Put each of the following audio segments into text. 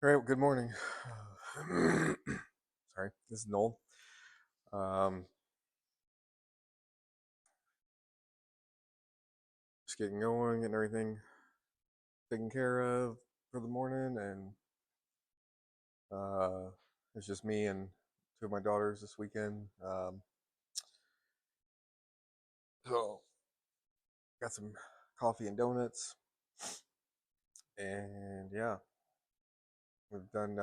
All right, good morning. Sorry, this is Noel. Um, just getting going, getting everything taken care of for the morning, and uh, it's just me and two of my daughters this weekend. So got some coffee and donuts, and yeah, we've done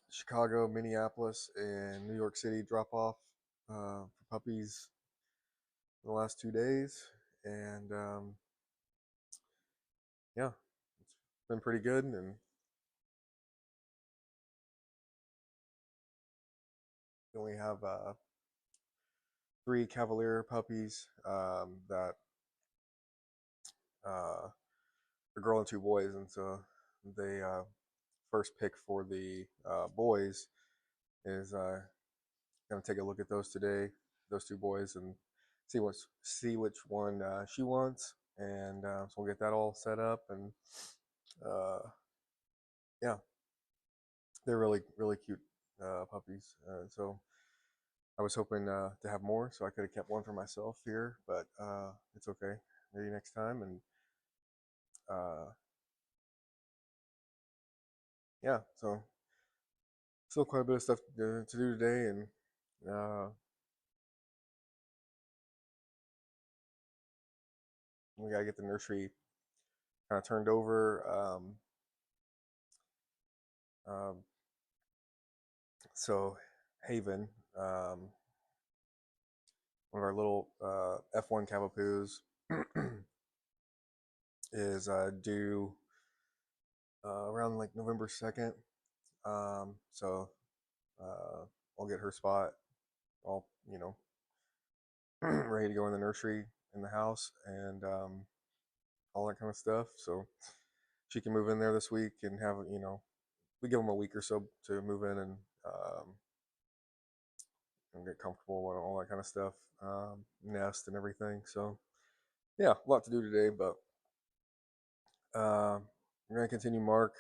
Chicago, Minneapolis, and New York City drop off for puppies in the last 2 days, and yeah, it's been pretty good, and we only have three Cavalier puppies that a girl and two boys, and so they first pick for the boys is gonna take a look at those today, those two boys, and see which one she wants, and so we'll get that all set up, and uh, yeah, they're really cute puppies. So I was hoping to have more, so I could have kept one for myself here, but it's okay. Maybe next time, and uh, yeah, so still quite a bit of stuff to do today, and uh, we gotta get the nursery kind of turned over. Um, so Haven, um, one of our little F1 Cavapoos, is due around like November 2nd. So I'll get her spot all ready to go in the nursery in the house, and all that kind of stuff. So she can move in there this week and have we give them a week or so to move in and get comfortable and all that kind of stuff, nest and everything. So yeah, a lot to do today, but we're gonna continue Mark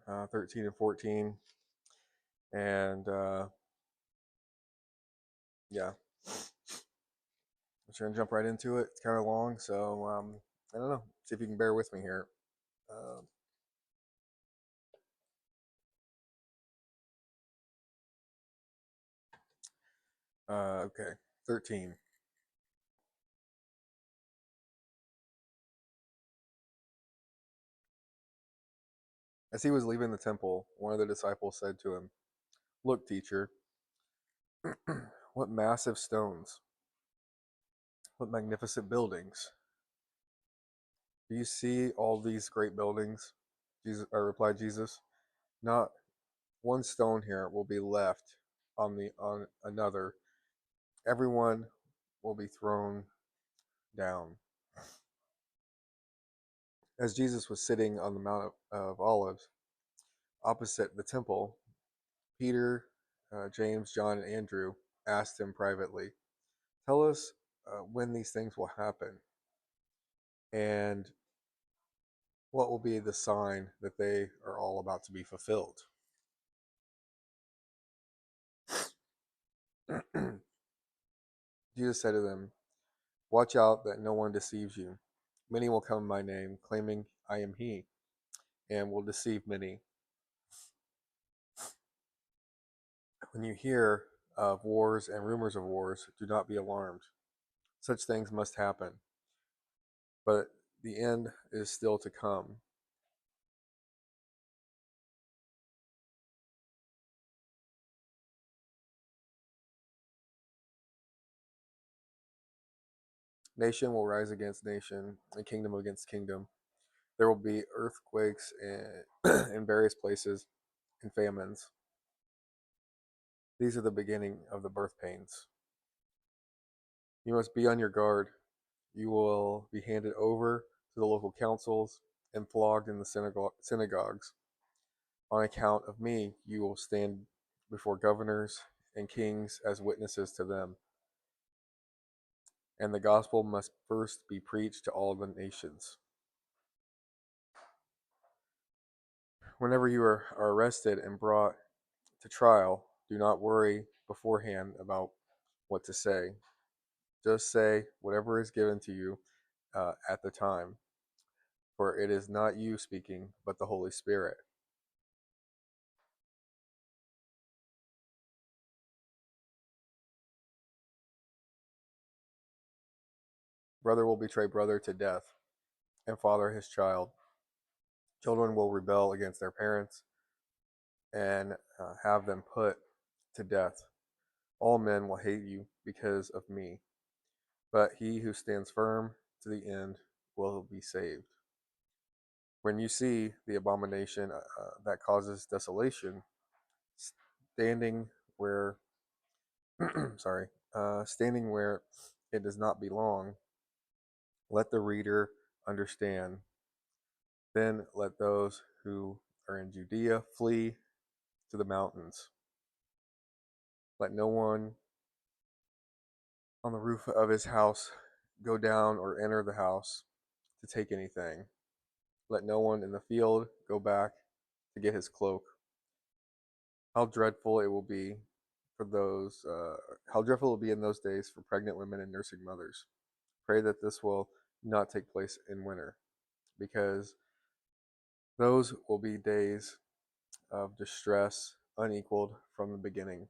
13 and 14, and yeah, I'm just gonna jump right into it. It's kind of long, so I don't know. See if you can bear with me here. Um, okay, 13. As he was leaving the temple, one of the disciples said to him, "Look, teacher, what massive stones! What magnificent buildings! Do you see all these great buildings?" Jesus, replied Jesus. "Not one stone here will be left on another. Everyone will be thrown down." As Jesus was sitting on the Mount of Olives, opposite the temple, Peter, James, John, and Andrew asked him privately, "Tell us when these things will happen, and what will be the sign that they are all about to be fulfilled?" Jesus said to them, "Watch out that no one deceives you. Many will come in my name, claiming I am he, and will deceive many. When you hear of wars and rumors of wars, do not be alarmed. Such things must happen, but the end is still to come. Nation will rise against nation, and kingdom against kingdom. There will be earthquakes in various places, and famines. These are the beginning of the birth pains. You must be on your guard. You will be handed over to the local councils and flogged in the synagogues. On account of me, you will stand before governors and kings as witnesses to them. And the gospel must first be preached to all the nations. Whenever you are arrested and brought to trial, do not worry beforehand about what to say. Just say whatever is given to you at the time, for it is not you speaking, but the Holy Spirit. Brother will betray brother to death, and father his child. Children will rebel against their parents and have them put to death. All men will hate you because of me, but he who stands firm to the end will be saved. When you see the abomination that causes desolation, standing where, sorry, standing where it does not belong, let the reader understand. Then let those who are in Judea flee to the mountains. Let no one on the roof of his house go down or enter the house to take anything. Let no one in the field go back to get his cloak. How dreadful it will be for those, how dreadful it will be in those days for pregnant women and nursing mothers. Pray that this will not take place in winter, because those will be days of distress unequaled from the beginning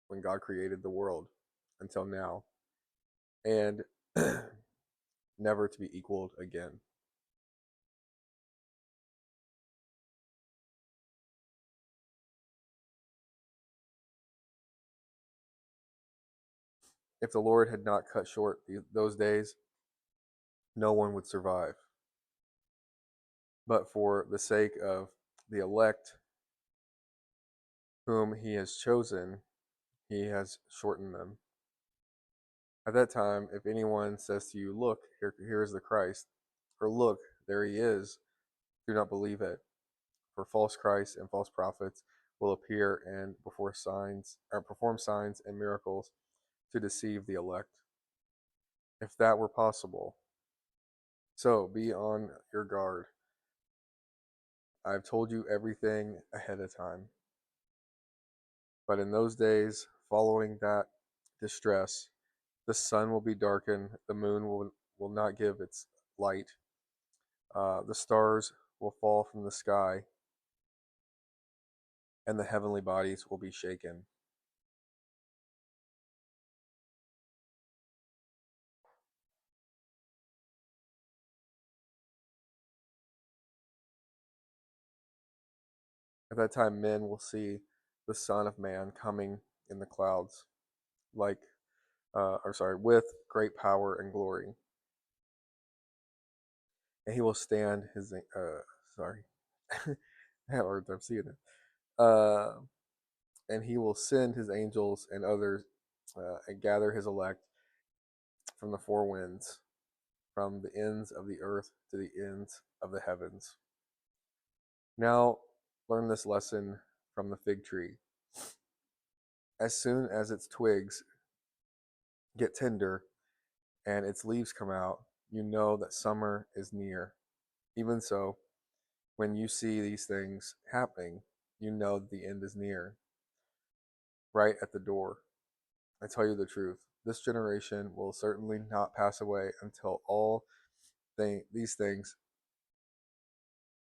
when God created the world until now, and never to be equaled again. If the Lord had not cut short those days, no one would survive. But for the sake of the elect whom he has chosen, he has shortened them. At that time, if anyone says to you, "Look, here is the Christ," or "Look, there he is," do not believe it. For false Christs and false prophets will appear and perform signs and miracles to deceive the elect, if that were possible. So be on your guard. I have told you everything ahead of time. But in those days following that distress, the sun will be darkened, the moon will not give its light, the stars will fall from the sky, and the heavenly bodies will be shaken. At that time, men will see the Son of Man coming in the clouds, with great power and glory. And he will stand his, sorry, I have a hard time seeing it. And he will send his angels and others and gather his elect from the four winds, from the ends of the earth to the ends of the heavens. Now, learn this lesson from the fig tree. As soon as its twigs get tender and its leaves come out, you know that summer is near. Even so, when you see these things happening, you know that the end is near, right at the door. I tell you the truth, this generation will certainly not pass away until all these things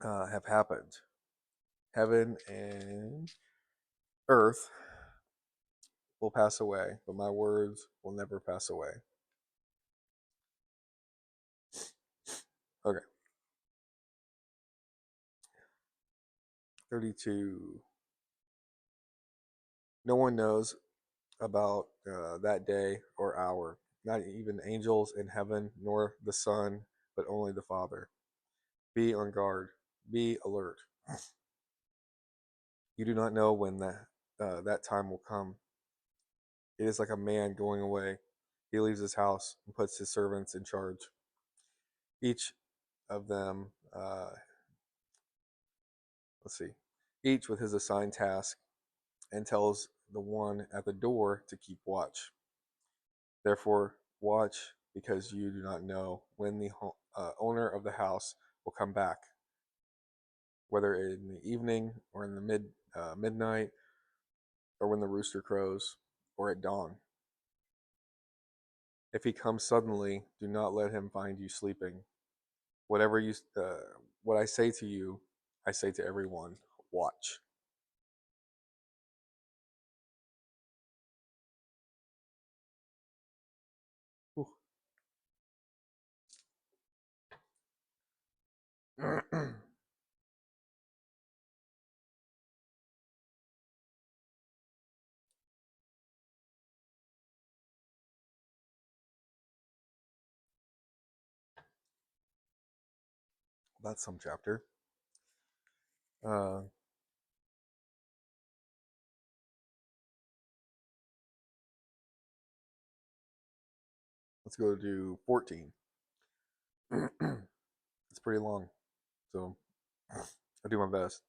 have happened. Heaven and earth will pass away, but my words will never pass away. Okay. 32. No one knows about that day or hour, not even angels in heaven, nor the Son, but only the Father. Be on guard, be alert. You do not know when that time will come. It is like a man going away. He leaves his house and puts his servants in charge, each of them, let's see, each with his assigned task, and tells the one at the door to keep watch. Therefore, watch, because you do not know when the owner of the house will come back. whether in the evening or in the midnight, or when the rooster crows, or at dawn. If he comes suddenly, do not let him find you sleeping. Whatever you, what I say to you, I say to everyone: watch. Whew. That's some chapter. Uh, let's go to 14. It's pretty long, so I'll do my best.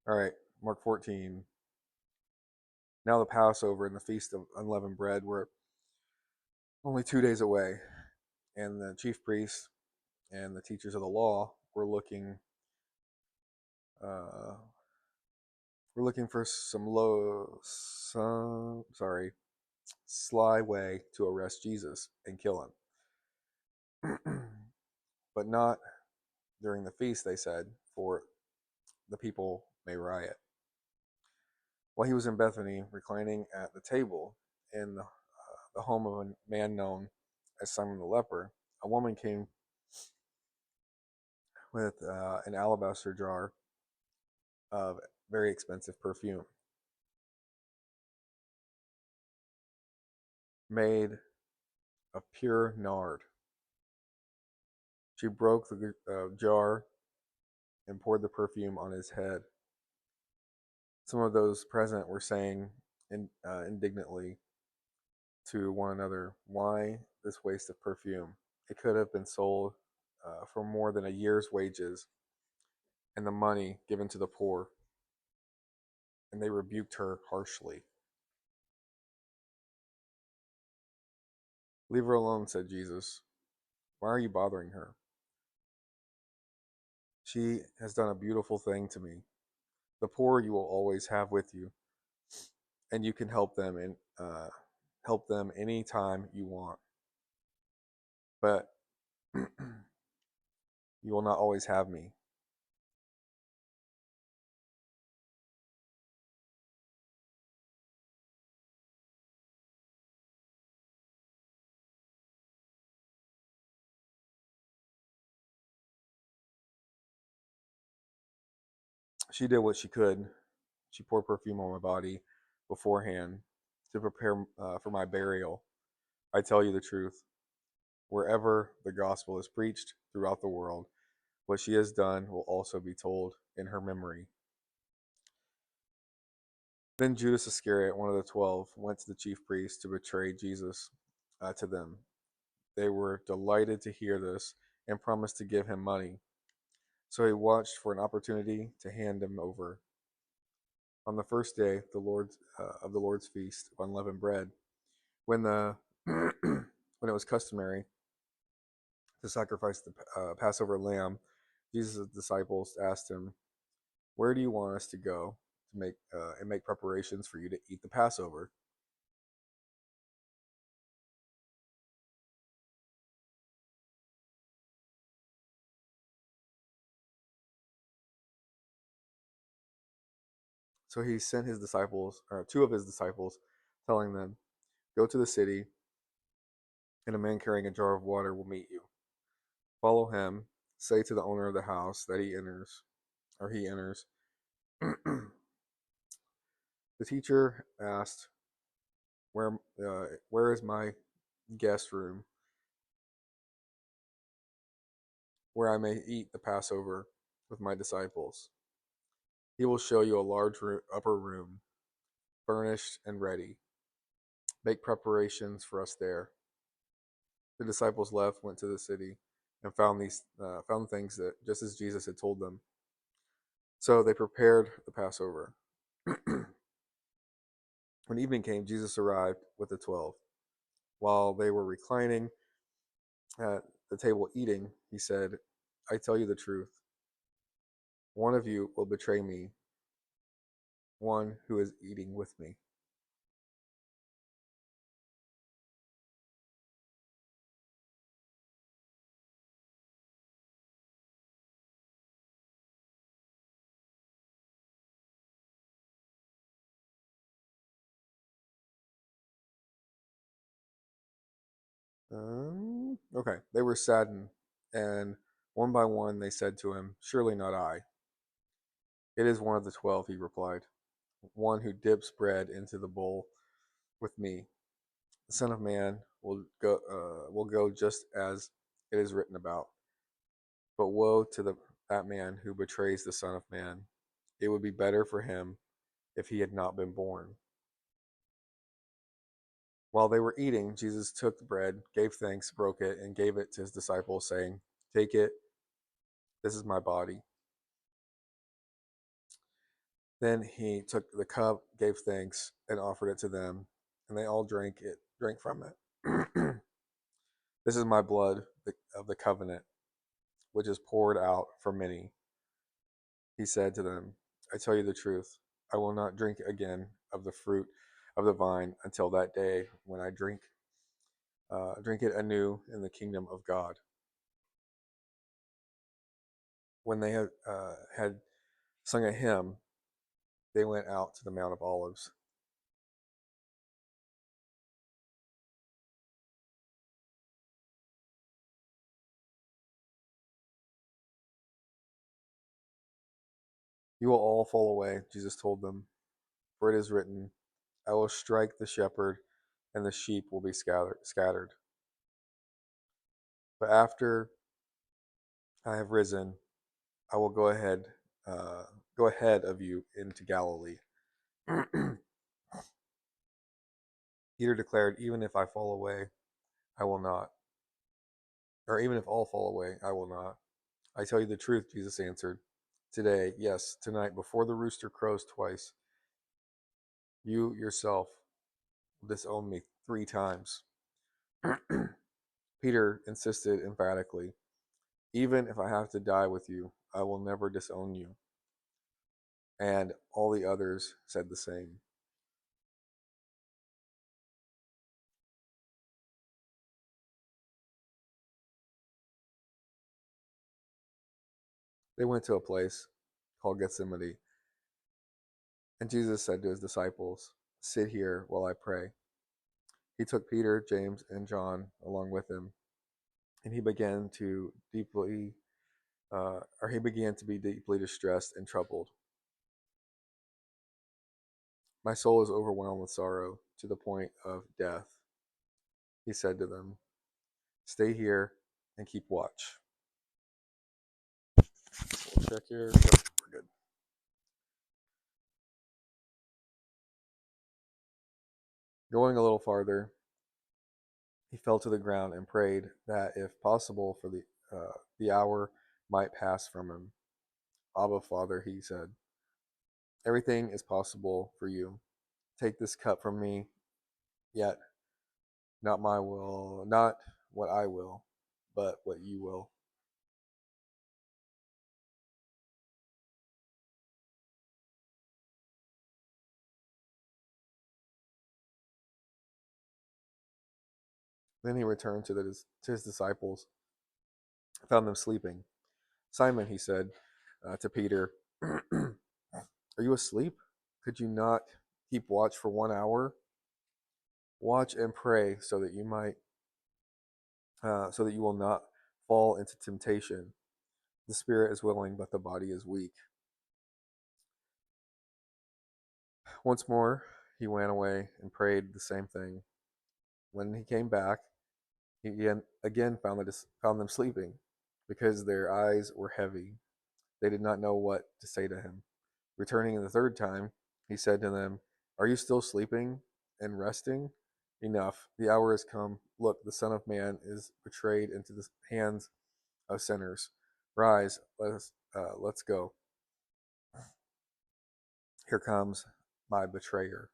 All right, Mark 14. Now the Passover and the Feast of Unleavened Bread were only 2 days away, and the chief priests and the teachers of the law uh, were looking for some sly way to arrest Jesus and kill him, but not during the feast. They said, for the people may riot. While he was in Bethany, reclining at the table in the home of a man known as Simon the leper, a woman came with an alabaster jar of very expensive perfume made of pure nard. She broke the jar and poured the perfume on his head. Some of those present were saying indignantly to one another, "Why this waste of perfume? It could have been sold for more than a year's wages and the money given to the poor." And they rebuked her harshly. "Leave her alone," said Jesus. "Why are you bothering her? She has done a beautiful thing to me. The poor you will always have with you, and you can help them any time you want. But you will not always have me." She did what she could. She poured perfume on my body beforehand to prepare for my burial. I tell you the truth. Wherever the gospel is preached throughout the world, what she has done will also be told in her memory. Then Judas Iscariot, one of the 12, went to the chief priests to betray Jesus to them. They were delighted to hear this and promised to give him money. So he watched for an opportunity to hand him over. On the first day of the Lord's feast of unleavened bread, when the when it was customary to sacrifice the Passover lamb, Jesus' disciples asked him, "Where do you want us to go to make preparations for you to eat the Passover?" So he sent his disciples, or two of his disciples, telling them, "Go to the city, and a man carrying a jar of water will meet you. Follow him. Say to the owner of the house that he enters." The teacher asked, "Where is my guest room, where I may eat the Passover with my disciples?" "He will show you a large upper room, furnished and ready. Make preparations for us there." The disciples left, went to the city, and found things that just as Jesus had told them. So they prepared the Passover. When evening came, Jesus arrived with the 12. While they were reclining at the table eating, he said, "I tell you the truth. One of you will betray me, one who is eating with me. Okay. They were saddened, and one by one they said to him, "Surely not I." "It is one of the 12," he replied, "one who dips bread into the bowl with me. The Son of Man will go just as it is written about. But woe to that man who betrays the Son of Man. It would be better for him if he had not been born." While they were eating, Jesus took the bread, gave thanks, broke it, and gave it to his disciples, saying, "Take it, this is my body." Then he took the cup, gave thanks, and offered it to them, and they all drank from it. "This is my blood of the covenant, which is poured out for many." He said to them, "I tell you the truth, I will not drink again of the fruit of the vine until that day when I drink it anew in the kingdom of God." When they had sung a hymn, they went out to the Mount of Olives. "You will all fall away," Jesus told them, "for it is written, 'I will strike the shepherd, and the sheep will be scattered.' But after I have risen, I will go ahead of you into Galilee." Peter declared, "Even if I fall away, I will not. Or even if all fall away, I will not." "I tell you the truth," Jesus answered. "Today, yes, tonight, before the rooster crows twice, you yourself will disown me 3 times." Peter insisted emphatically, "Even if I have to die with you, I will never disown you." And all the others said the same. They went to a place called Gethsemane, and Jesus said to his disciples, "Sit here while I pray." He took Peter, James, and John along with him, and he began to be deeply distressed and troubled. "My soul is overwhelmed with sorrow to the point of death," he said to them. "Stay here and keep watch." So we'll check here. Yep, we're good. Going a little farther, he fell to the ground and prayed that, if possible, for the hour might pass from him. "Abba, Father," he said, "everything is possible for you. Take this cup from me, yet not what I will, but what you will." Then he returned to his disciples, found them sleeping. "Simon," he said to Peter, "are you asleep? Could you not keep watch for 1 hour? Watch and pray so that you will not fall into temptation. The spirit is willing, but the body is weak." Once more, he went away and prayed the same thing. When he came back, he again found them sleeping, because their eyes were heavy. They did not know what to say to him. Returning the third time, he said to them, "Are you still sleeping and resting? Enough. The hour has come. Look, the Son of Man is betrayed into the hands of sinners. Rise, let's go. Here comes my betrayer."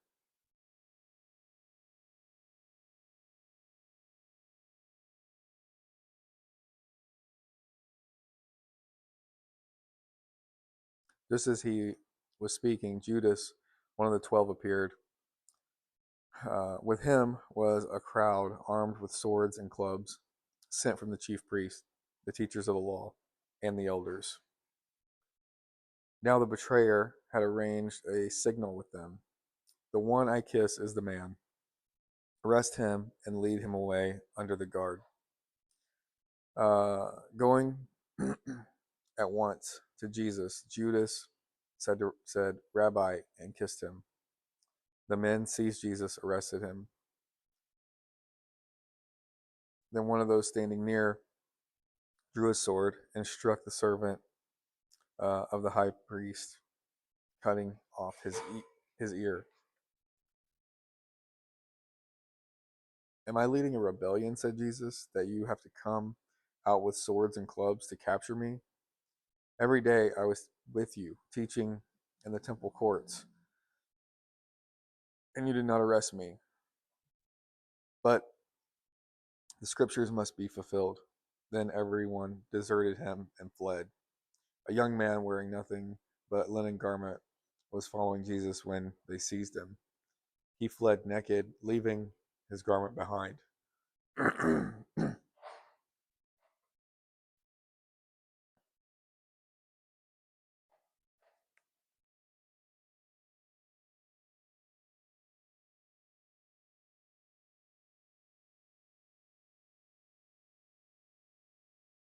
Just as he was speaking, Judas, one of the 12, appeared. With him was a crowd armed with swords and clubs, sent from the chief priests, the teachers of the law, and the elders. Now the betrayer had arranged a signal with them. The one I kiss is the man. Arrest him and lead him away under the guard. Going at once to Jesus, Judas said, Rabbi, and kissed him. The men seized Jesus, arrested him. Then one of those standing near drew a sword and struck the servant of the high priest, cutting off his ear. Am I leading a rebellion, said Jesus, that you have to come out with swords and clubs to capture me? Every day I was with you, teaching in the temple courts, and you did not arrest me. But the scriptures must be fulfilled. Then everyone deserted him and fled. A young man wearing nothing but a linen garment was following Jesus when they seized him. He fled naked, leaving his garment behind.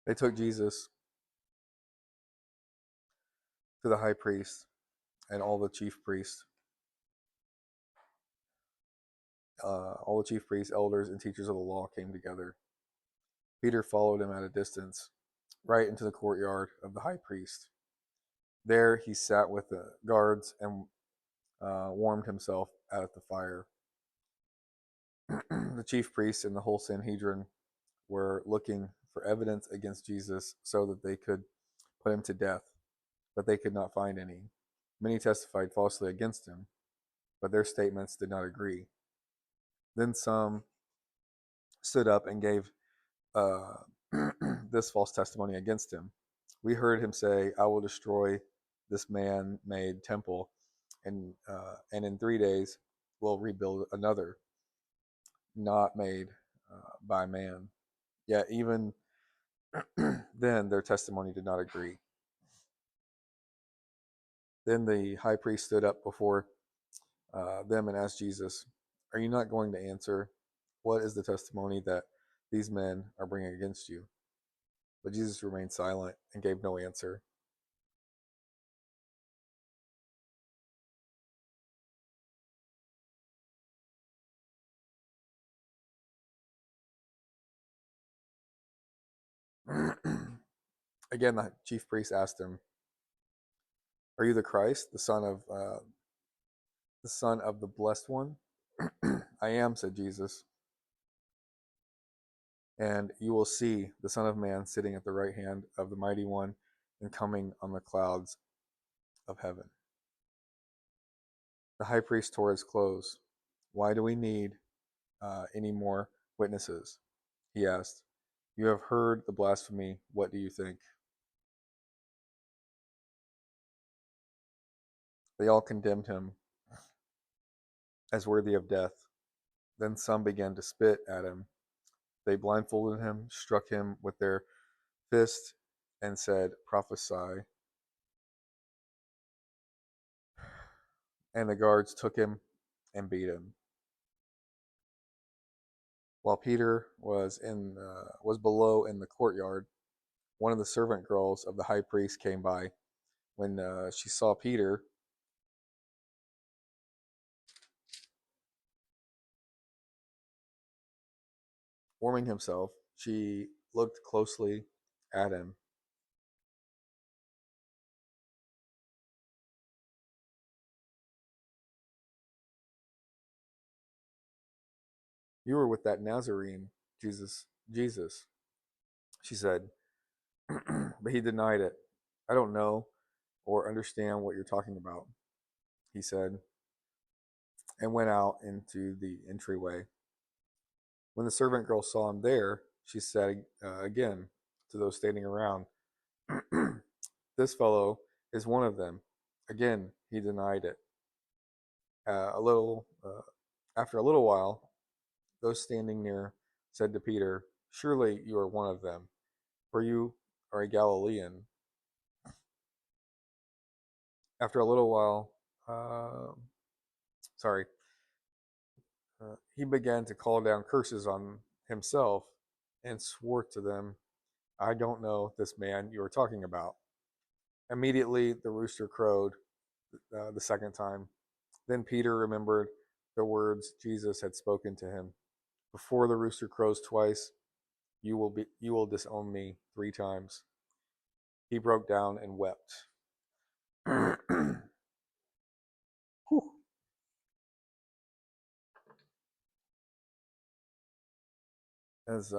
They took Jesus to the high priest and all the chief priests, elders, and teachers of the law came together. Peter followed him at a distance, right into the courtyard of the high priest. There he sat with the guards and warmed himself at the fire. The chief priests and the whole Sanhedrin were looking for evidence against Jesus so that they could put him to death, but they could not find any. Many testified falsely against him, but their statements did not agree. Then some stood up and gave this false testimony against him. We heard him say, I will destroy this man-made temple, and in 3 days will rebuild another, not made by man. Yet even then their testimony did not agree. Then the high priest stood up before them and asked Jesus, are you not going to answer? What is the testimony that these men are bringing against you? But Jesus remained silent and gave no answer. Again, the chief priest asked him, are you the Christ, the son of the Blessed One? I am, said Jesus. And you will see the Son of Man sitting at the right hand of the Mighty One and coming on the clouds of heaven. The high priest tore his clothes. Why do we need any more witnesses? He asked. You have heard the blasphemy. What do you think? They all condemned him as worthy of death. Then some began to spit at him. They blindfolded him, struck him with their fists, and said, prophesy. And the guards took him and beat him. While Peter was below in the courtyard, one of the servant girls of the high priest came by. When she saw Peter, warming himself, she looked closely at him. You were with that Nazarene, Jesus, she said. But he denied it. I don't know or understand what you're talking about, he said, and went out into the entryway. When the servant girl saw him there, she said again to those standing around, this fellow is one of them. Again, he denied it. A little after a little while, those standing near said to Peter, "Surely you are one of them, for you are a Galilean." After a little while, uh, sorry, he began to call down curses on himself and swore to them, "I don't know this man you are talking about." Immediately the rooster crowed the second time. Then Peter remembered the words Jesus had spoken to him. "Before the rooster crows twice, you will disown me 3 times." He broke down and wept. That's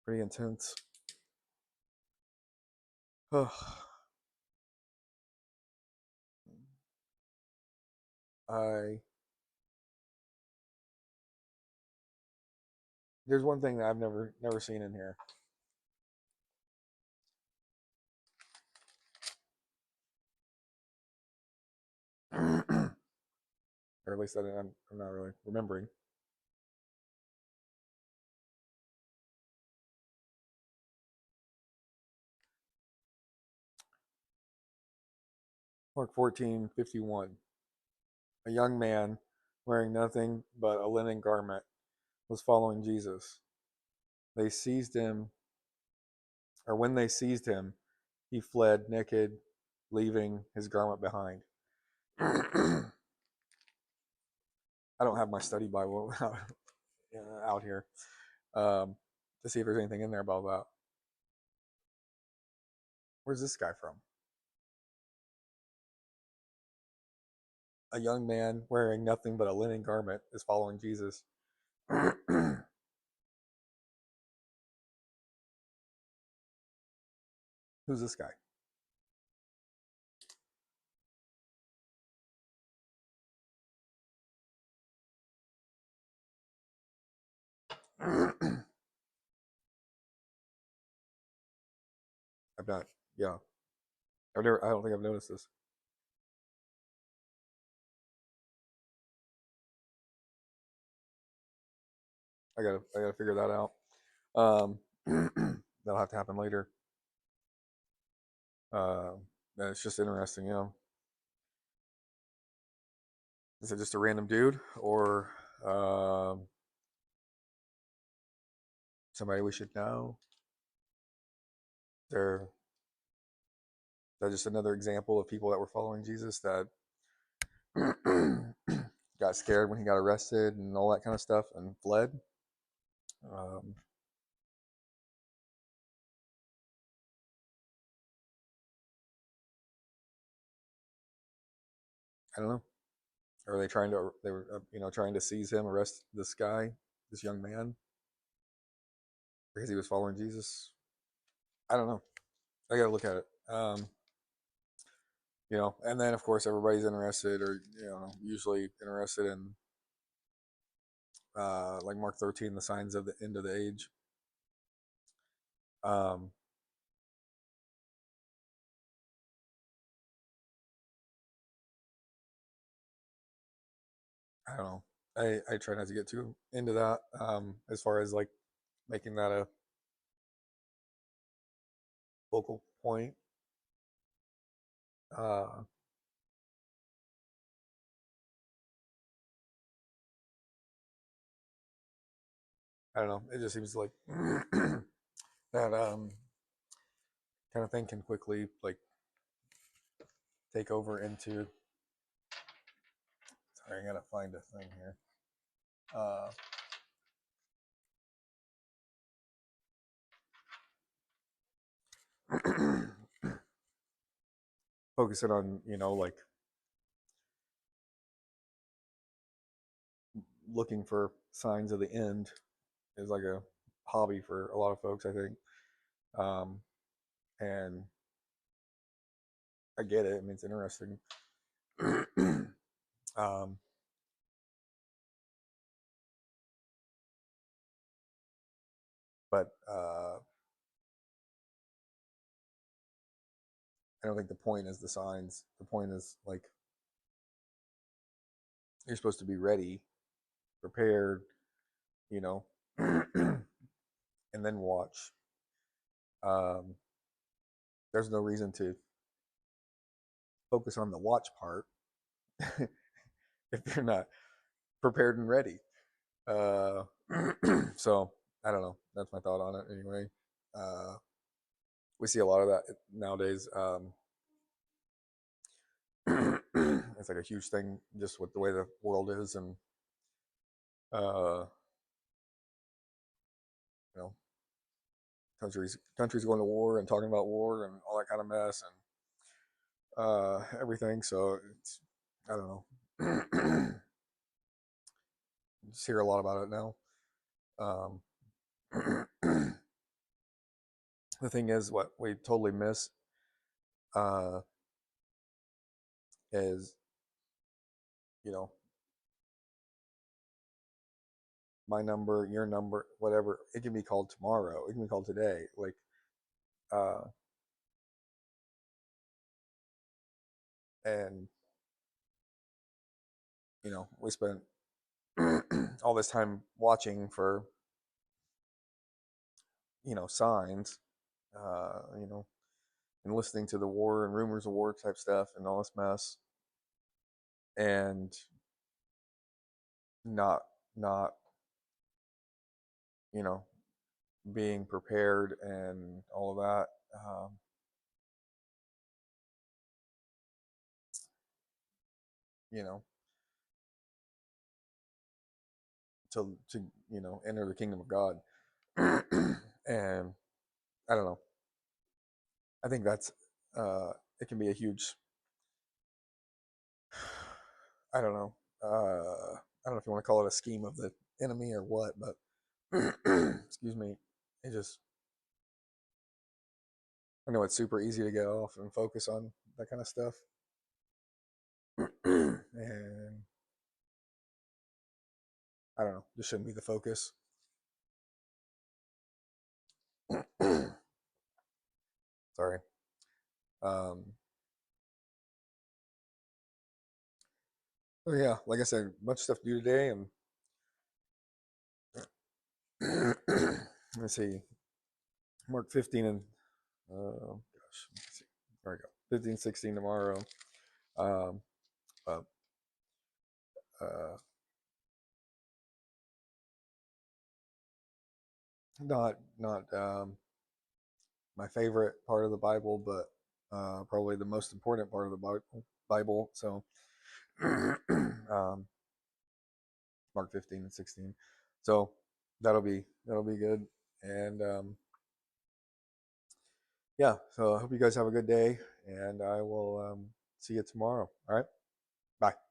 pretty intense. I There's one thing that I've never seen in here. Or at least I'm not really remembering. Mark 14:51. A young man wearing nothing but a linen garment was following Jesus. They seized him, or when they seized him, he fled naked, leaving his garment behind. I don't have my study Bible out here to see if there's anything in there about that. Where's this guy from? A young man wearing nothing but a linen garment is following Jesus. Who's this guy? I've not, yeah. I don't think I've noticed this. I gotta figure that out. Um, that'll have to happen later. Uh, it's just interesting, you know. Is it just a random dude or somebody we should know? They're That's just another example of people that were following Jesus that got scared when he got arrested and all that kind of stuff and fled. Um, I don't know. Are they trying to? They were, trying to seize him, arrest this guy, this young man, because he was following Jesus. I don't know. I gotta look at it. And then of course everybody's interested, or usually interested in like Mark 13, the signs of the end of the age. Um, I don't know. I try not to get too into that. As far as like making that a focal point. Uh, I don't know. It just seems like that kind of thing can quickly like take over into. Sorry, I gotta find a thing here. Uh, Focusing on like looking for signs of the end is like a hobby for a lot of folks, I think. Um, and I get it. I mean, it's interesting. um, but I don't think the point is the signs. The point is like you're supposed to be ready, prepared, you know, and then watch. Um, there's no reason to focus on the watch part if you're not prepared and ready. Uh, so I don't know. That's my thought on it. Anyway, uh, we see a lot of that nowadays. It's like a huge thing just with the way the world is, and uh, you know, countries going to war and talking about war and all that kind of mess and everything. So it's I don't know. Just hear a lot about it now. Um, the thing is, what we totally miss uh, is, you know, my number, your number, whatever. It can be called tomorrow. It can be called today. Like, uh, and we spent all this time watching for signs, and listening to the war and rumors of war type stuff and all this mess, and not not you know being prepared and all of that. You know, to enter the kingdom of God, and I don't know. I think that's it can be a huge. I don't know. I don't know if you want to call it a scheme of the enemy or what, but excuse me. It just I know it's super easy to get off and focus on that kind of stuff, and I don't know. This shouldn't be the focus. Sorry. Um, oh yeah, like I said, much stuff to do today, and let's see, Mark 15 and gosh, let's see, there we go, 15, 16 tomorrow. Um, uh, uh, not my favorite part of the Bible, but probably the most important part of the Bible. So, Mark 15 and 16. So that'll be good. And yeah, so I hope you guys have a good day, and I will see you tomorrow. All right, bye.